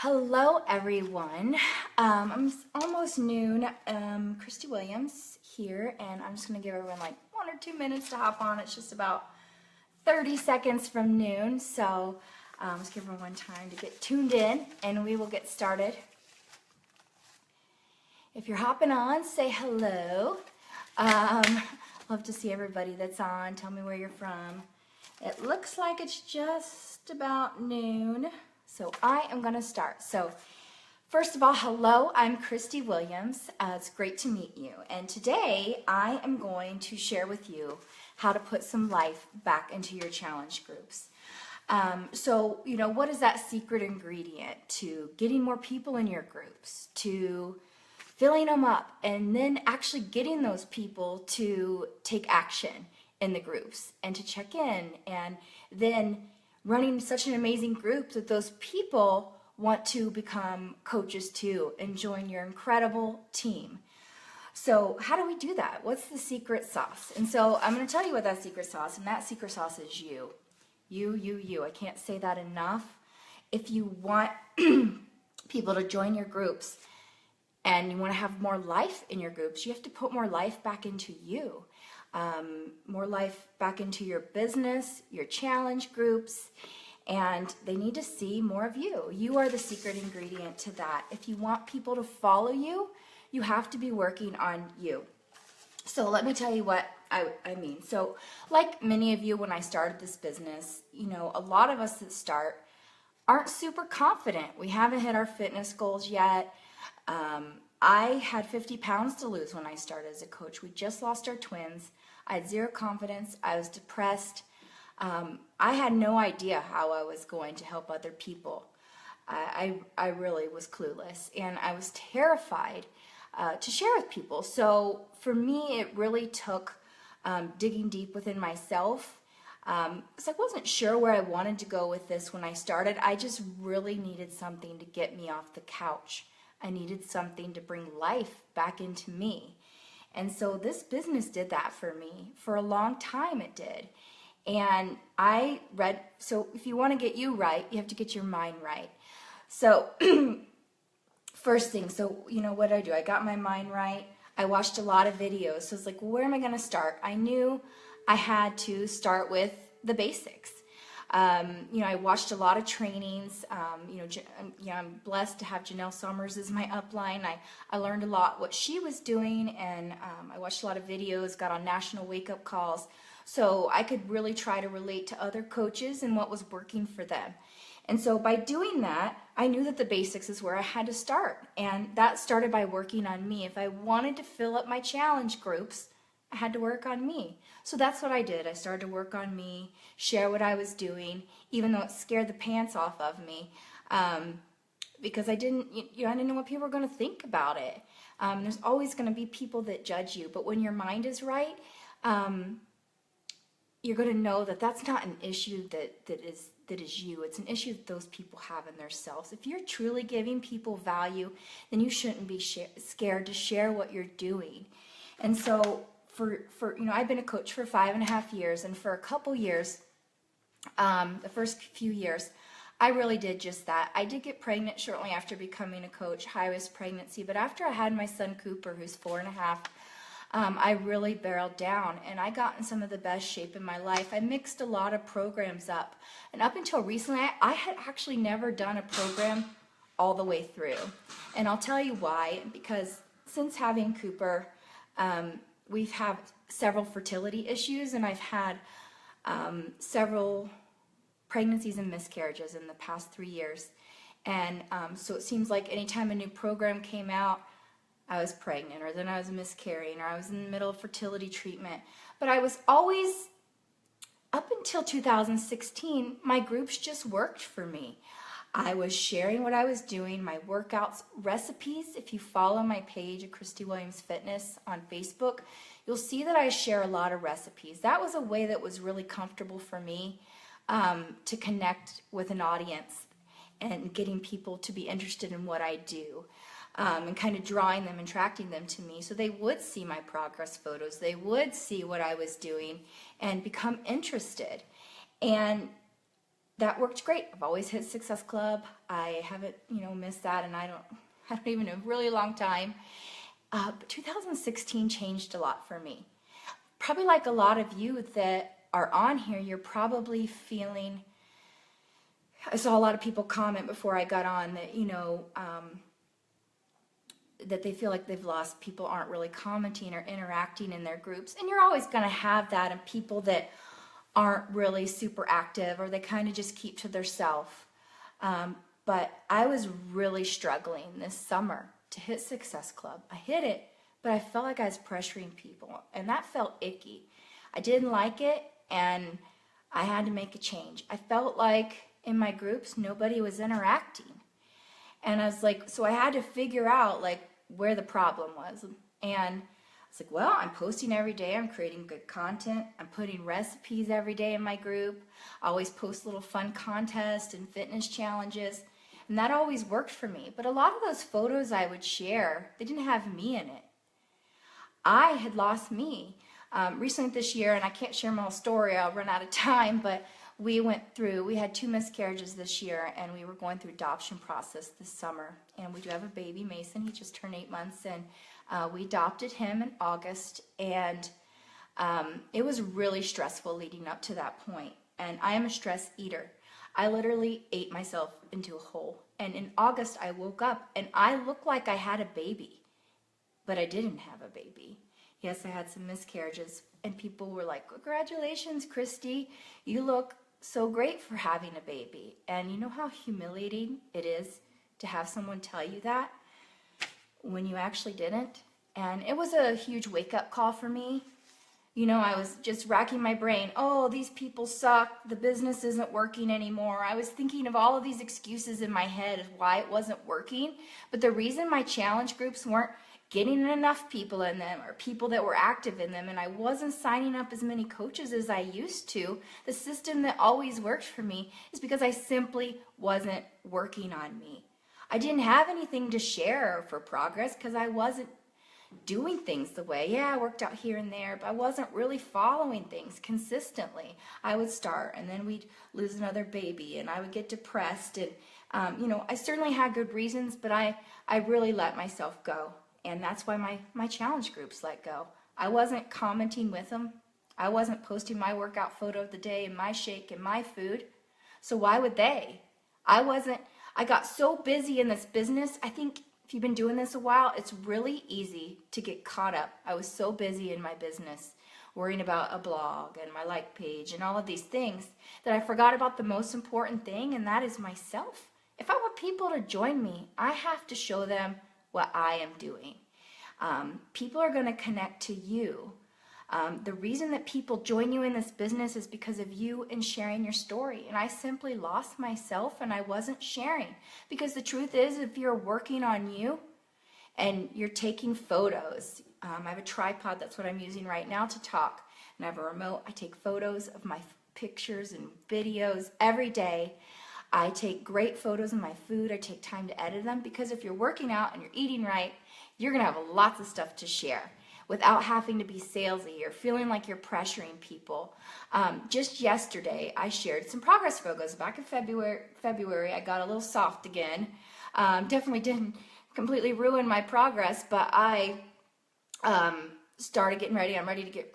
Hello everyone. It's almost noon. Christi Williams here, and I'm just going to give everyone like 1 or 2 minutes to hop on. It's just about 30 seconds from noon, so let's give everyone time to get tuned in, and we will get started. If you're hopping on, say hello. Love to see everybody that's on. Tell me where you're from. It looks like it's just about noon. So I am going to start. So first of all, hello, I'm Christi Williams. It's great to meet you. And today I am going to share with you how to put some life back into your challenge groups. What is that secret ingredient to getting more people in your groups, to filling them up, and then actually getting those people to take action in the groups and to check in, and then running such an amazing group that those people want to become coaches too and join your incredible team. So how do we do that? What's the secret sauce? And so I'm going to tell you what that secret sauce, and that secret sauce is you. You. I can't say that enough. If you want people to join your groups and you want to have more life in your groups, you have to put more life back into you. More life back into your business, your challenge groups, and they need to see more of you. You are the secret ingredient to that. If you want people to follow you, you have to be working on you. So let me tell you what I mean. So like many of you, when I started this business, a lot of us that start aren't super confident. We haven't hit our fitness goals yet. I had 50 pounds to lose when I started as a coach. We just lost our twins. I had zero confidence. I was depressed. I had no idea how I was going to help other people. I really was clueless, and I was terrified to share with people. So for me, it really took digging deep within myself, because I wasn't sure where I wanted to go with this when I started. I just really needed something to get me off the couch. I needed something to bring life back into me. And so this business did that for me. For a long time it did. And so if you want to get you right, you have to get your mind right. So first thing, what did I do? I got my mind right. I watched a lot of videos. So it's like, well, where am I going to start? I knew I had to start with the basics. I watched a lot of trainings. I'm blessed to have Janelle Summers as my upline. I learned a lot what she was doing, and I watched a lot of videos, got on national wake-up calls, so I could really try to relate to other coaches and what was working for them. And so by doing that, I knew that the basics is where I had to start, and that started by working on me. If I wanted to fill up my challenge groups, I had to work on me. So that's what I did. I started to work on me, share what I was doing, even though it scared the pants off of me, because I didn't know what people were going to think about it. There's always going to be people that judge you, but when your mind is right, you're going to know that that's not an issue that is you. It's an issue that those people have in themselves. If you're truly giving people value, then you shouldn't be scared to share what you're doing. And so I've been a coach for 5.5 years, and for a couple years, the first few years, I really did just that. I did get pregnant shortly after becoming a coach, high-risk pregnancy, but after I had my son Cooper, who's 4.5, I really barreled down, and I got in some of the best shape in my life. I mixed a lot of programs up, and up until recently, I had actually never done a program all the way through, and I'll tell you why. Because since having Cooper, we've had several fertility issues, and I've had several pregnancies and miscarriages in the past 3 years. And so it seems like anytime a new program came out, I was pregnant, or then I was miscarrying, or I was in the middle of fertility treatment. But I was always, up until 2016, my groups just worked for me. I was sharing what I was doing, my workouts, recipes. If you follow my page, Christi Williams Fitness, on Facebook, you'll see that I share a lot of recipes. That was a way that was really comfortable for me to connect with an audience and getting people to be interested in what I do, and kind of drawing them and attracting them to me so they would see my progress photos. They would see what I was doing and become interested. And that worked great. I've always hit Success Club. I haven't, missed that, and I don't even know, a really long time. But 2016 changed a lot for me. Probably like a lot of you that are on here, you're probably feeling, I saw a lot of people comment before I got on that, that they feel like they've lost, people aren't really commenting or interacting in their groups. And you're always going to have that, and people that aren't really super active, or they kind of just keep to themselves. But I was really struggling this summer to hit Success Club. I hit it, but I felt like I was pressuring people, and that felt icky. I didn't like it, and I had to make a change. I felt like in my groups, nobody was interacting. And I was like, so I had to figure out like where the problem was. And I was like, well, I'm posting every day. I'm creating good content. I'm putting recipes every day in my group. I always post little fun contests and fitness challenges. And that always worked for me. But a lot of those photos I would share, they didn't have me in it. I had lost me. Recently this year, and I can't share my whole story, I'll run out of time, but we had 2 miscarriages this year, and we were going through adoption process this summer. And we do have a baby, Mason. He just turned 8 months, and we adopted him in August. And it was really stressful leading up to that point. And I am a stress eater. I literally ate myself into a hole. And in August, I woke up, and I looked like I had a baby, but I didn't have a baby. Yes, I had some miscarriages, and people were like, congratulations, Christy. You look so great for having a baby. And you know how humiliating it is to have someone tell you that when you actually didn't? And it was a huge wake-up call for me. I was just racking my brain. Oh, these people suck. The business isn't working anymore. I was thinking of all of these excuses in my head of why it wasn't working. But the reason my challenge groups weren't getting enough people in them, or people that were active in them, and I wasn't signing up as many coaches as I used to, the system that always worked for me, is because I simply wasn't working on me. I didn't have anything to share for progress because I wasn't doing things the way, I worked out here and there, but I wasn't really following things consistently. I would start, and then we'd lose another baby, and I would get depressed, and I certainly had good reasons, but I really let myself go. And that's why my challenge groups let go. I wasn't commenting with them. I wasn't posting my workout photo of the day and my shake and my food. So why would they? I got so busy in this business. I think if you've been doing this a while, it's really easy to get caught up. I was so busy in my business, worrying about a blog and my like page and all of these things, that I forgot about the most important thing, and that is myself. If I want people to join me, I have to show them what I am doing. People are going to connect to you. The reason that people join you in this business is because of you and sharing your story. And I simply lost myself, and I wasn't sharing. Because the truth is, if you're working on you and you're taking photos, I have a tripod, that's what I'm using right now to talk. And I have a remote. I take photos of my pictures and videos every day. I take great photos of my food. I take time to edit them, because if you're working out and you're eating right, you're going to have lots of stuff to share without having to be salesy or feeling like you're pressuring people. Just yesterday, I shared some progress photos. Back in February, I got a little soft again. Definitely didn't completely ruin my progress, but I started getting ready. I'm ready to get,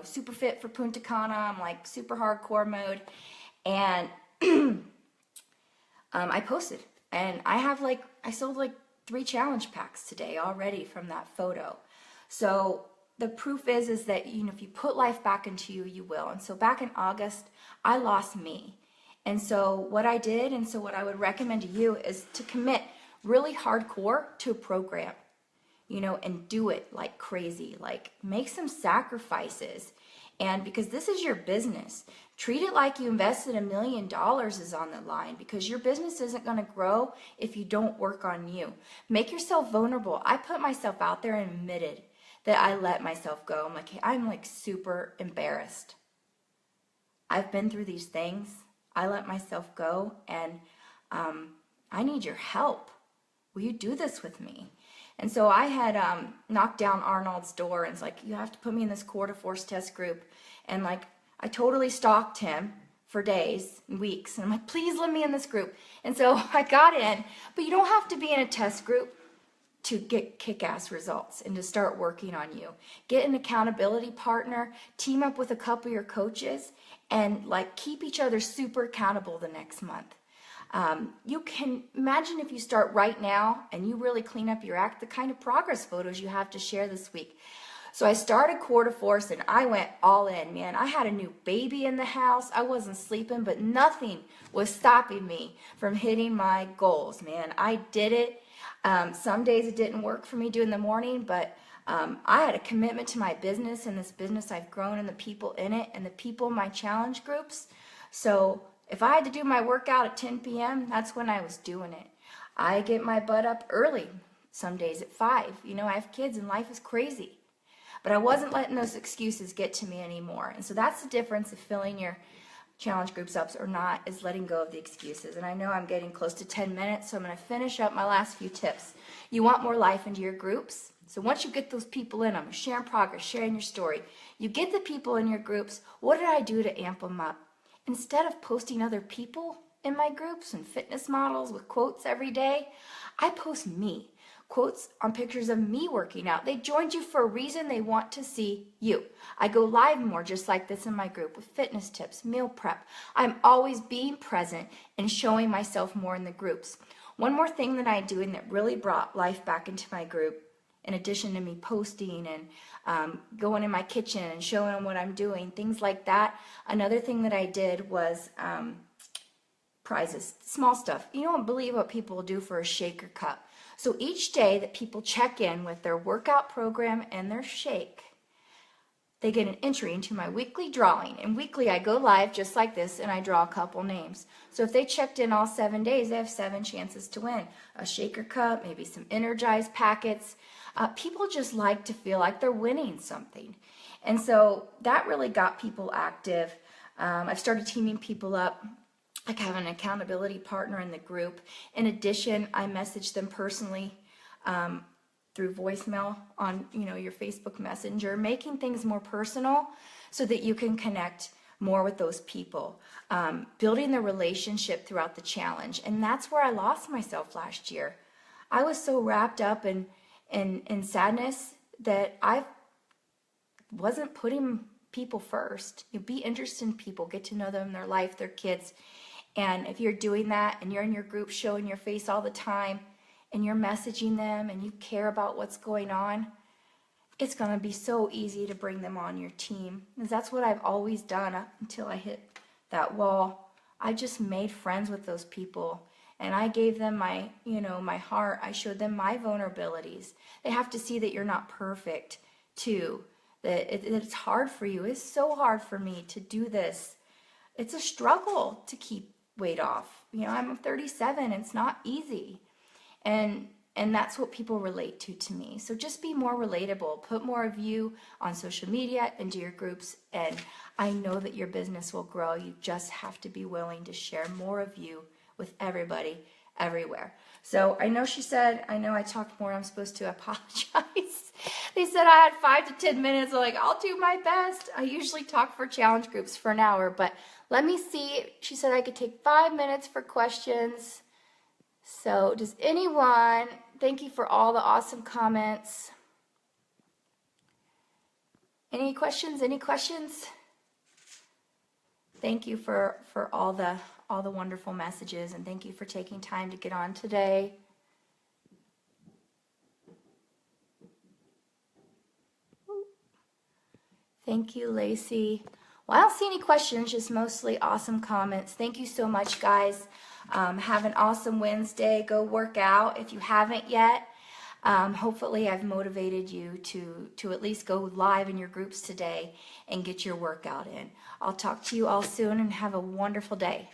super fit for Punta Cana. I'm like super hardcore mode. And I posted, and I sold like 3 challenge packs today already from that photo. So the proof is that, if you put life back into you, you will. And so back in August, I lost me. And so what I did, and so what I would recommend to you, is to commit really hardcore to a program, and do it like crazy, like make some sacrifices. And because this is your business, treat it like you invested $1 million is on the line, because your business isn't going to grow if you don't work on you. Make yourself vulnerable. I put myself out there and admitted that I let myself go. I'm like, hey, I'm like super embarrassed. I've been through these things. I let myself go, and I need your help. Will you do this with me? And so I had knocked down Arnold's door, and it's like, you have to put me in this core to force test group. And like, I totally stalked him for days and weeks. And I'm like, please let me in this group. And so I got in, but you don't have to be in a test group to get kick-ass results and to start working on you. Get an accountability partner, team up with a couple of your coaches, and like keep each other super accountable the next month. You can imagine if you start right now and you really clean up your act, the kind of progress photos you have to share this week. So I started quarter force and I went all in, man. I had a new baby in the house. I wasn't sleeping, but nothing was stopping me from hitting my goals, man. I did it. Some days it didn't work for me doing the morning, but I had a commitment to my business, and this business I've grown, and the people in it, and the people in my challenge groups. So if I had to do my workout at 10 p.m., that's when I was doing it. I get my butt up early, some days at 5. You know, I have kids and life is crazy. But I wasn't letting those excuses get to me anymore. And so that's the difference of filling your challenge groups up or not, is letting go of the excuses. And I know I'm getting close to 10 minutes, so I'm going to finish up my last few tips. You want more life into your groups? So once you get those people in them, sharing progress, sharing your story, you get the people in your groups. What did I do to amp them up? Instead of posting other people in my groups and fitness models with quotes every day, I post me. Quotes on pictures of me working out. They joined you for a reason. They want to see you. I go live more just like this in my group with fitness tips, meal prep. I'm always being present and showing myself more in the groups. One more thing that I do and that really brought life back into my group, in addition to me posting and going in my kitchen and showing them what I'm doing, things like that. Another thing that I did was prizes, small stuff. You don't believe what people will do for a shaker cup. So each day that people check in with their workout program and their shake, they get an entry into my weekly drawing. And weekly I go live just like this and I draw a couple names. So if they checked in all 7 days, they have 7 chances to win. A shaker cup, maybe some Energized packets. People just like to feel like they're winning something. And so that really got people active. I've started teaming people up. I have an accountability partner in the group. In addition, I message them personally through voicemail on your Facebook Messenger, making things more personal so that you can connect more with those people, building the relationship throughout the challenge. And that's where I lost myself last year. I was so wrapped up in sadness that I wasn't putting people first. You be interested in people, get to know them, their life, their kids. And if you're doing that and you're in your group showing your face all the time and you're messaging them and you care about what's going on, it's going to be so easy to bring them on your team. Because that's what I've always done up until I hit that wall. I just made friends with those people and I gave them my heart. I showed them my vulnerabilities. They have to see that you're not perfect too, that it's hard for you. It's so hard for me to do this. It's a struggle to keep weight off. I'm 37. It's not easy. And that's what people relate to me. So just be more relatable. Put more of you on social media, into your groups, and I know that your business will grow. You just have to be willing to share more of you with everybody, everywhere. So I know I talked more. I'm supposed to apologize. They said I had 5 to 10 minutes. I'm like, I'll do my best. I usually talk for challenge groups for an hour, but let me see. She said I could take 5 minutes for questions. So does anyone, thank you for all the awesome comments. Any questions? Thank you for all the wonderful messages, and thank you for taking time to get on today. Thank you, Lacey. Well, I don't see any questions, just mostly awesome comments. Thank you so much, guys. Have an awesome Wednesday. Go work out if you haven't yet. Hopefully I've motivated you to at least go live in your groups today and get your workout in. I'll talk to you all soon and have a wonderful day.